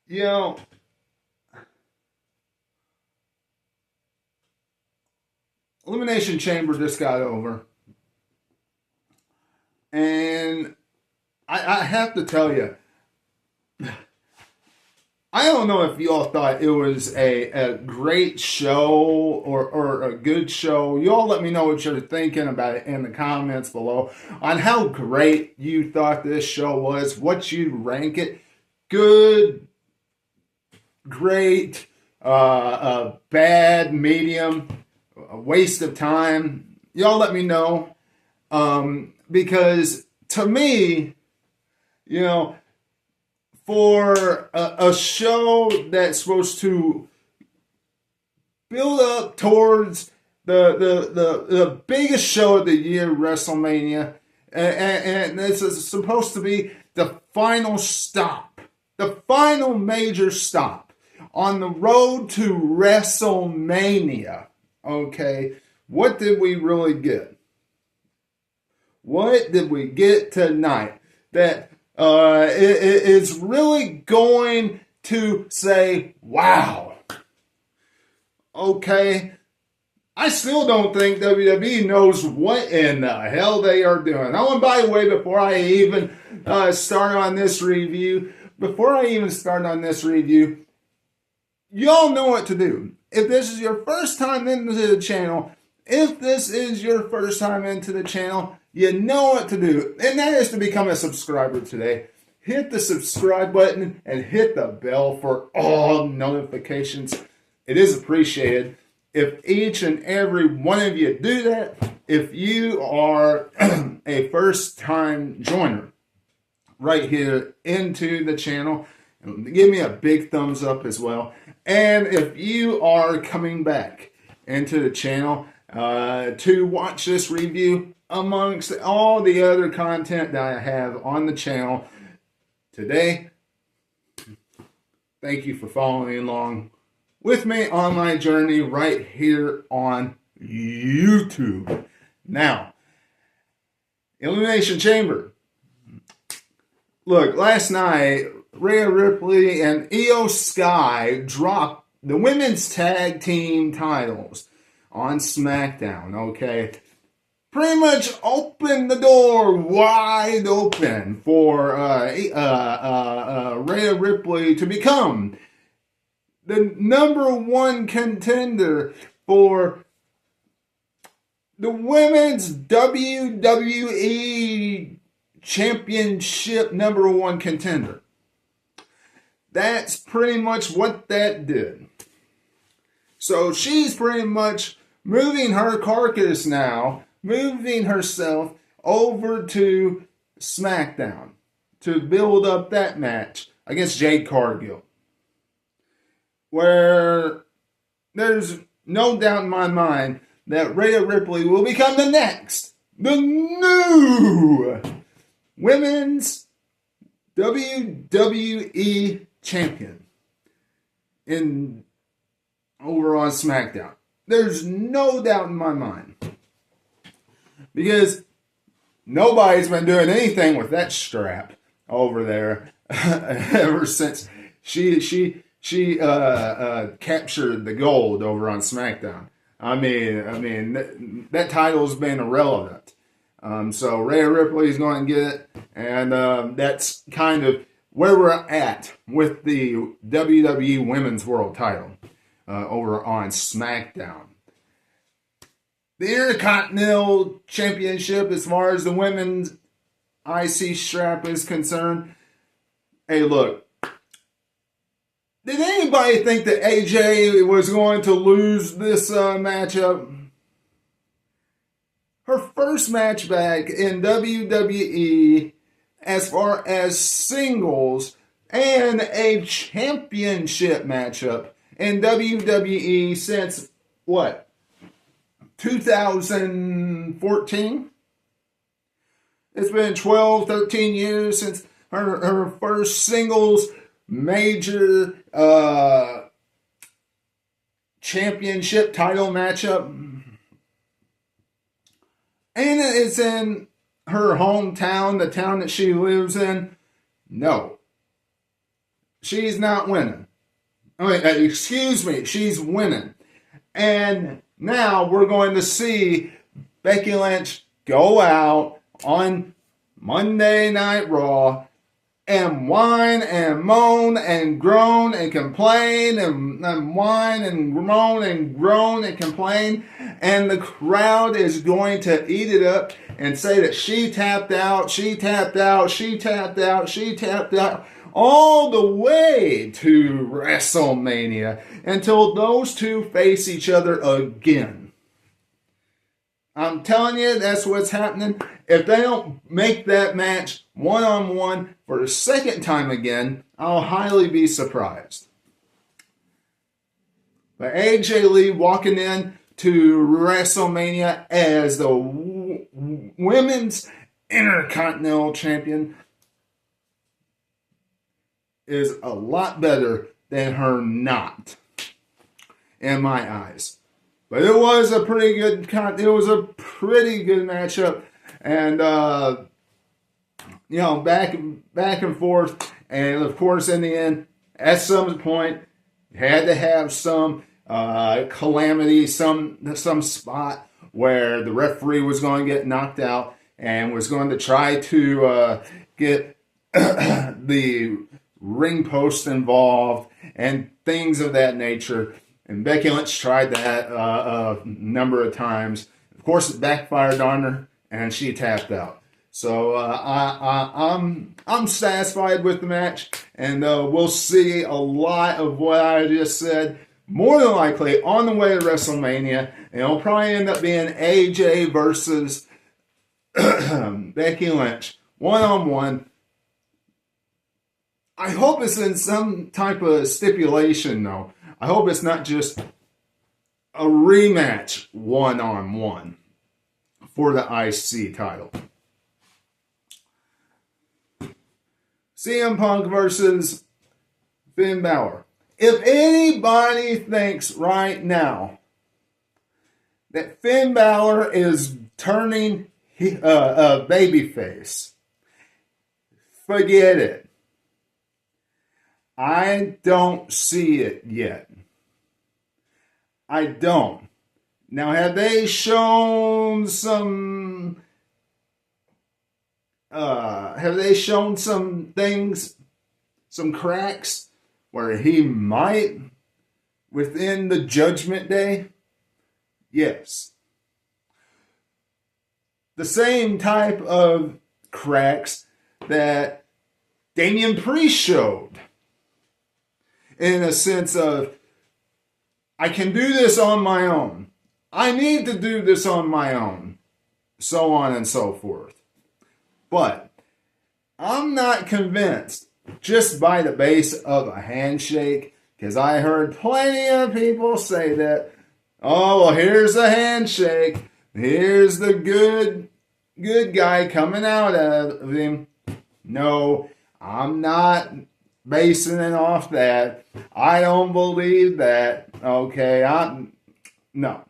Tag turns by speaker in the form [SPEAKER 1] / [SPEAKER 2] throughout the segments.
[SPEAKER 1] You know, Elimination Chamber just got over, and I have to tell you, I don't know if y'all thought it was a great show or a good show. Y'all let me know what you're thinking about it in the comments below on how great you thought this show was, what you rank it. Good, great, bad, medium, a waste of time. Y'all let me know. Because to me, you know, for a show that's supposed to build up towards the biggest show of the year, WrestleMania, and this is supposed to be the final stop, the final major stop on the road to WrestleMania. Okay, what did we really get? What did we get tonight that is really going to say, wow? Okay, I still don't think WWE knows what in the hell they are doing. Oh, and by the way, before I even start on this review, y'all know what to do. If this is your first time into the channel, you know what to do. And that is to become a subscriber today. Hit the subscribe button and hit the bell for all notifications. It is appreciated if each and every one of you do that. If you are a first time joiner right here into the channel, give me a big thumbs up as well. And if you are coming back into the channel to watch this review amongst all the other content that I have on the channel today, thank you for following along with me on my journey right here on YouTube. Now, Elimination Chamber. Look, last night, Rhea Ripley and Io Sky dropped the women's tag team titles on SmackDown, okay? Pretty much opened the door wide open for Rhea Ripley to become the number one contender for the women's WWE Championship number one contender. That's pretty much what that did. So she's pretty much moving her carcass now, moving herself over to SmackDown to build up that match against Jade Cargill, where there's no doubt in my mind that Rhea Ripley will become the new women's WWE champion over on SmackDown. There's no doubt in my mind, because nobody's been doing anything with that strap over there ever since she captured the gold over on SmackDown. I mean that title's been irrelevant. So Rhea Ripley is going to get it, and that's kind of where we're at with the WWE Women's World Title over on SmackDown. The Intercontinental Championship, as far as the women's IC strap is concerned, hey, look, did anybody think that AJ was going to lose this matchup? Her first match back in WWE as far as singles and a championship matchup in WWE since what? 2014? It's been 12, 13 years since her first singles major championship title matchup. And it's in her hometown, the town that she lives in. No. she's not winning. I mean, excuse me, she's winning. And now we're going to see Becky Lynch go out on Monday Night Raw and whine and moan and groan and complain and whine and moan and groan and complain. And the crowd is going to eat it up and say that she tapped out, she tapped out, she tapped out, she tapped out, all the way to WrestleMania until those two face each other again. I'm telling you, that's what's happening. If they don't make that match one-on-one for the second time again, I'll highly be surprised. But AJ Lee walking in to WrestleMania as the Women's Intercontinental Champion is a lot better than her not, in my eyes. But it was a pretty good matchup, and back and forth, and of course in the end, at some point, had to have some calamity, some spot where the referee was going to get knocked out and was going to try to get the ring post involved and things of that nature. And Becky Lynch tried that a number of times. Of course, it backfired on her, and she tapped out. So I'm satisfied with the match, and we'll see a lot of what I just said, more than likely, on the way to WrestleMania. And it'll probably end up being AJ versus Becky Lynch, one-on-one. I hope it's in some type of stipulation, though. I hope it's not just a rematch one-on-one for the IC title. CM Punk versus Finn Balor. If anybody thinks right now that Finn Balor is turning a babyface, forget it. I don't see it yet. I don't. Now, have they shown some things, some cracks where he might within the Judgment Day? Yes. The same type of cracks that Damian Priest showed. In a sense of, I can do this on my own. I need to do this on my own. So on and so forth. But I'm not convinced just by the base of a handshake, because I heard plenty of people say that, oh, well, here's a handshake. Here's the good guy coming out of him. No, I'm not basing it off that. I don't believe that. Okay, no.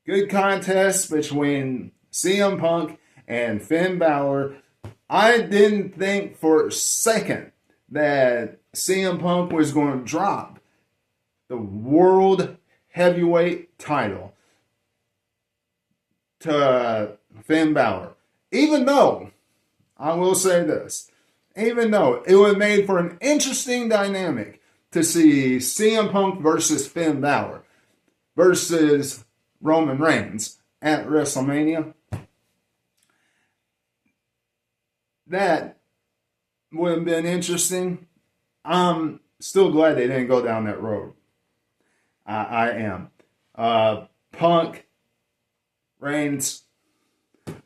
[SPEAKER 1] Good contest between CM Punk and Finn Balor. I didn't think for a second that CM Punk was going to drop the World Heavyweight title to Finn Balor. Even though, I will say this, even though it would have made for an interesting dynamic to see CM Punk versus Finn Balor versus Roman Reigns at WrestleMania, that would have been interesting. I'm still glad they didn't go down that road. I am. Punk, Reigns,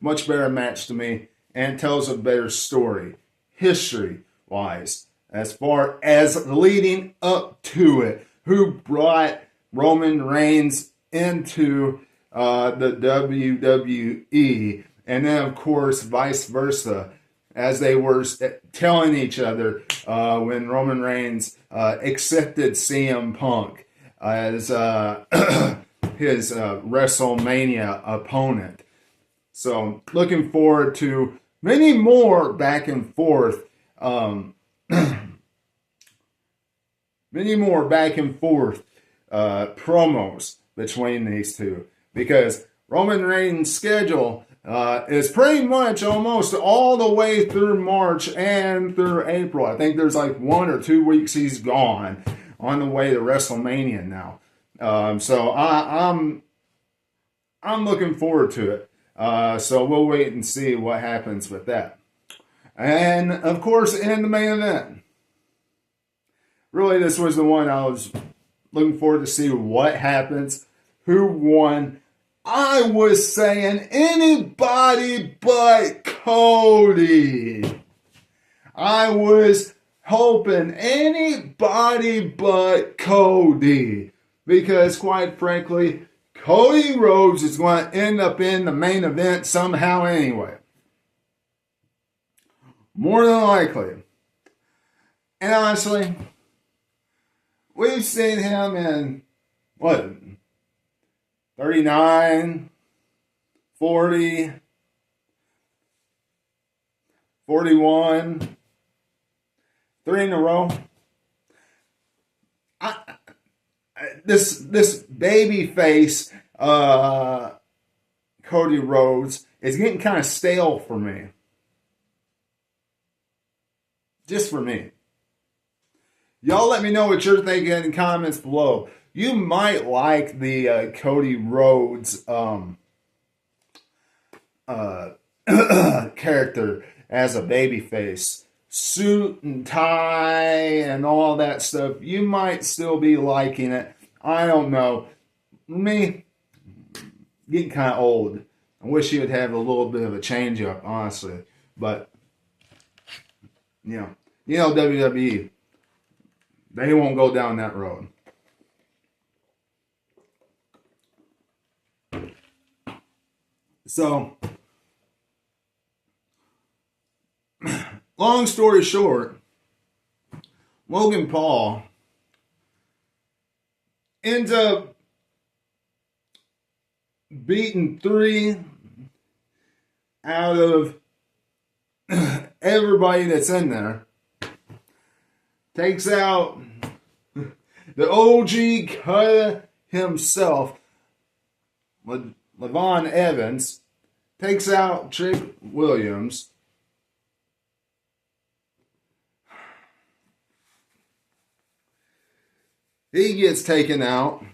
[SPEAKER 1] much better match to me, and tells a better story, history-wise, as far as leading up to it. Who brought Roman Reigns into the WWE, and then, of course, vice versa, as they were telling each other when Roman Reigns accepted CM Punk as his WrestleMania opponent. So, looking forward to many more back and forth many more back and forth promos between these two, because Roman Reigns' schedule is pretty much almost all the way through March and through April. I think there's like 1 or 2 weeks he's gone on the way to WrestleMania now. So I'm looking forward to it. So we'll wait and see what happens with that. And of course, in the main event, really this was the one I was looking forward to see what happens, who won. I was saying anybody but Cody. I was hoping anybody but Cody, because quite frankly, Cody Rhodes is going to end up in the main event somehow anyway. More than likely. And honestly, we've seen him in, 39, 40, 41, 3 in a row. This baby face Cody Rhodes is getting kind of stale for me. Just for me. Y'all let me know what you're thinking in the comments below. You might like the Cody Rhodes character as a babyface. Suit and tie and all that stuff. You might still be liking it. I don't know. Me, getting kind of old. I wish he would have a little bit of a change up, honestly. But, you know WWE, they won't go down that road. So, long story short, Logan Paul ends up beating 3 out of everybody that's in there. Takes out the OG Cutter himself, Levon Evans. Takes out Trick Williams. He gets taken out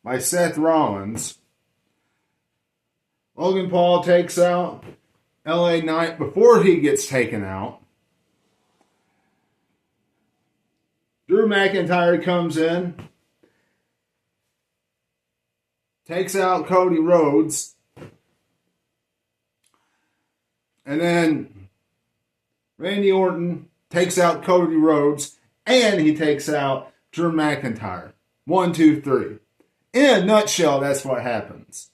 [SPEAKER 1] by Seth Rollins. Logan Paul takes out LA Knight before he gets taken out. Drew McIntyre comes in. Takes out Cody Rhodes. And then Randy Orton takes out Cody Rhodes. And he takes out Drew McIntyre. 1, 2, 3. In a nutshell, that's what happens.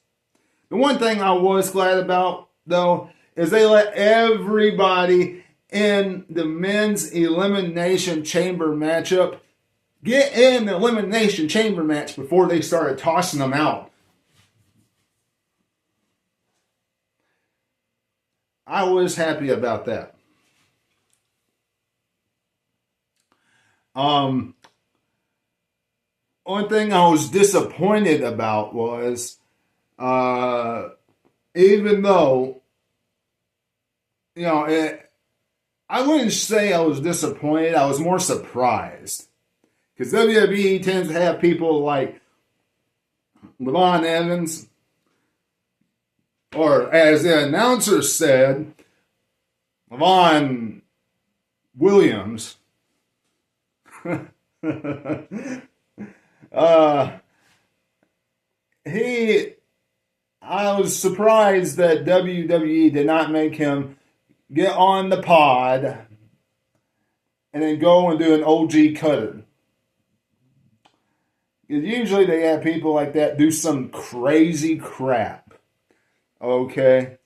[SPEAKER 1] The one thing I was glad about, though, is they let everybody in the men's Elimination Chamber matchup get in the Elimination Chamber match before they started tossing them out. I was happy about that. One thing I was disappointed about was, even though, I wouldn't say I was disappointed. I was more surprised. Because WWE tends to have people like Levon Evans, or as the announcer said, Levon Williams. I was surprised that WWE did not make him get on the pod and then go and do an OG Cutter. Because usually they have people like that do some crazy crap. Okay?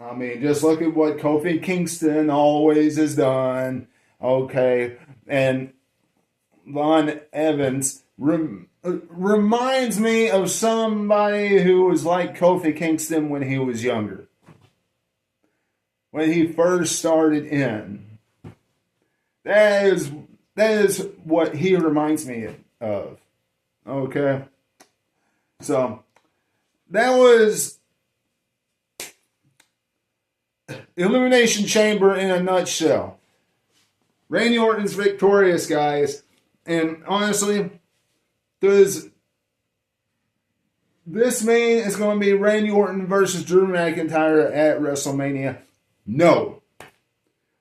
[SPEAKER 1] I mean, just look at what Kofi Kingston always has done. Okay? And Levon Evans reminds me of somebody who was like Kofi Kingston when he was younger. When he first started in That is what he reminds me of. Okay. So that was Elimination Chamber in a nutshell. Randy Orton's victorious, guys. And honestly, does this mean it's going to be Randy Orton versus Drew McIntyre at WrestleMania? No.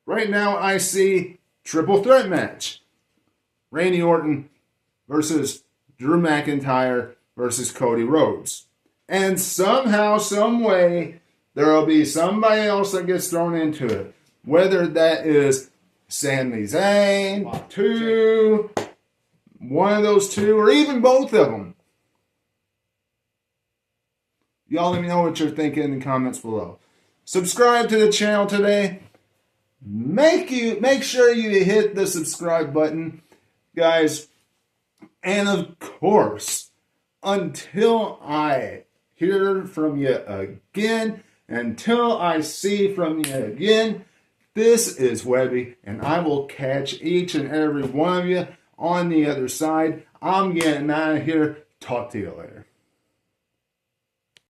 [SPEAKER 1] Right now, I see triple threat match. Randy Orton versus Drew McIntyre versus Cody Rhodes. And somehow, some way, there will be somebody else that gets thrown into it. Whether that is Sami Zayn, one of those two, or even both of them. Y'all let me know what you're thinking in the comments below. Subscribe to the channel today. Make sure you hit the subscribe button, guys. And of course, until I hear from you again, until I see from you again, this is Webby, and I will catch each and every one of you on the other side. I'm getting out of here. Talk to you later.